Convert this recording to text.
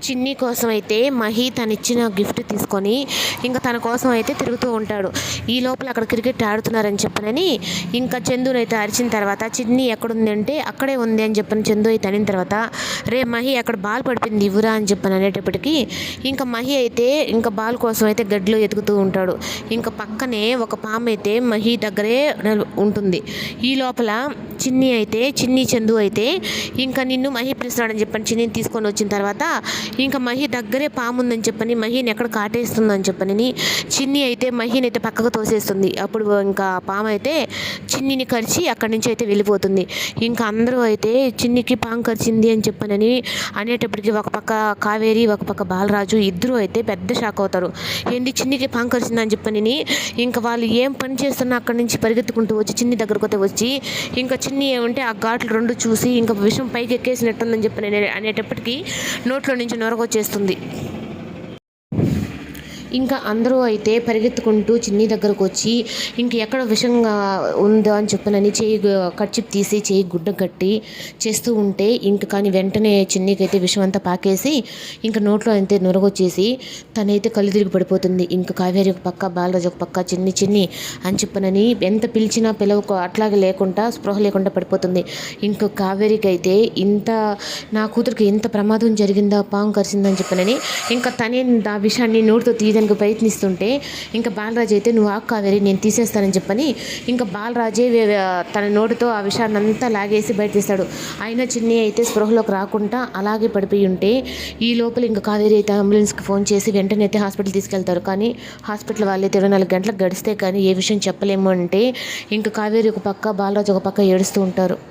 చిన్ని కోసం అయితే మహి తనిచ్చిన గిఫ్ట్ తీసుకొని ఇంకా తన కోసం అయితే తిరుగుతూ ఉంటాడు. ఈ లోపల అక్కడ క్రికెట్ ఆడుతున్నారని చెప్పనని ఇంకా చందుని అయితే అరిచిన తర్వాత చిన్ని ఎక్కడుంది అంటే అక్కడే ఉంది అని చెప్పని చందు అయితే అనిన తర్వాత రే మహి అక్కడ బాల్ పడిపోయింది ఇవ్వరా అని చెప్పని అనేటప్పటికీ ఇంకా మహి అయితే ఇంకా బాల్ కోసం అయితే గడ్డిలో ఎతుకుతూ ఉంటాడు. ఇంకా పక్కనే ఒక పాము అయితే మహి దగ్గరే ఉంటుంది. ఈ లోపల చిన్ని చందు అయితే ఇంకా నిన్ను మహి పిలుస్తున్నాడని చెప్పని చిన్నిని తీసుకొని వచ్చిన తర్వాత ఇంకా మహి దగ్గరే పాము ఉందని చెప్పని మహిని ఎక్కడ కాటేస్తుందని చెప్పని చిన్ని అయితే మహిని అయితే పక్కకు తోసేస్తుంది. అప్పుడు ఇంకా పాము అయితే చిన్నిని కరిచి అక్కడి నుంచి అయితే వెళ్ళిపోతుంది. ఇంకా అందరూ అయితే చిన్నికి పాము కరిచింది అని చెప్పనని అనేటప్పటికి ఒక పక్క కావేరి ఒక పక్క బాలరాజు ఇద్దరు అయితే పెద్ద షాక్ అవుతారు. ఏంటి చిన్నికి పాము కరిచిందని చెప్పని ఇంకా వాళ్ళు ఏం పని చేస్తున్నా అక్కడి నుంచి పరిగెత్తుకుంటూ వచ్చి చిన్ని దగ్గరకు అయితే వచ్చి ఇంకా చిన్ని ఏమంటే ఆ ఘాట్లు రెండు చూసి ఇంకా విషం పైకి ఎక్కేసినట్టుందని చెప్పని అనేటప్పటికీ నోట్లో నుంచి నొరగొచ్చేస్తుంది. ఇంకా అందరూ అయితే పరిగెత్తుకుంటూ చిన్ని దగ్గరకు వచ్చి ఇంక ఎక్కడ విషంగా ఉందో అని చెప్పనని చేయి కర్చీఫ్ తీసి చేయి గుడ్డ కట్టి చేస్తూ ఉంటే ఇంక కానీ వెంటనే చిన్నికైతే విషం అంతా పాకేసి ఇంకా నోట్లో అయితే నొరగొచ్చేసి తనైతే కళ్ళు తిరిగి పడిపోతుంది. ఇంకా కావేరి ఒక పక్క బాలరాజు ఒక పక్క చిన్ని అని చెప్పనని ఎంత పిలిచినా పిలవకు అట్లాగే లేకుండా స్పృహ లేకుండా పడిపోతుంది. ఇంకా కావేరికి అయితే నా కూతురికి ఎంత ప్రమాదం జరిగిందా పాము కరిసిందని చెప్పనని ఇంకా తనే ఆ విషయాన్ని నోటితో తీయడానికి ప్రయత్నిస్తుంటే ఇంకా బాలరాజు అయితే నువ్వు ఆకు కావేరి నేను తీసేస్తానని చెప్పని ఇంకా బాలరాజే తన నోటితో ఆ విషయాన్ని అంతా లాగేసి బయట తీస్తాడు. అయినా చిన్ని అయితే స్పృహలోకి రాకుండా అలాగే పడిపోయి ఉంటే ఈ లోపల ఇంకా కావేరి అయితే అంబులెన్స్కి ఫోన్ చేసి వెంటనే అయితే హాస్పిటల్ తీసుకెళ్తారు. కానీ హాస్పిటల్ వాళ్ళైతే 24 గంటలకు గడిస్తే కానీ ఏ విషయం చెప్పలేము అంటే ఇంకా కావేరి ఒక పక్క బాలరాజు ఒక పక్క ఏడుస్తూ ఉంటారు.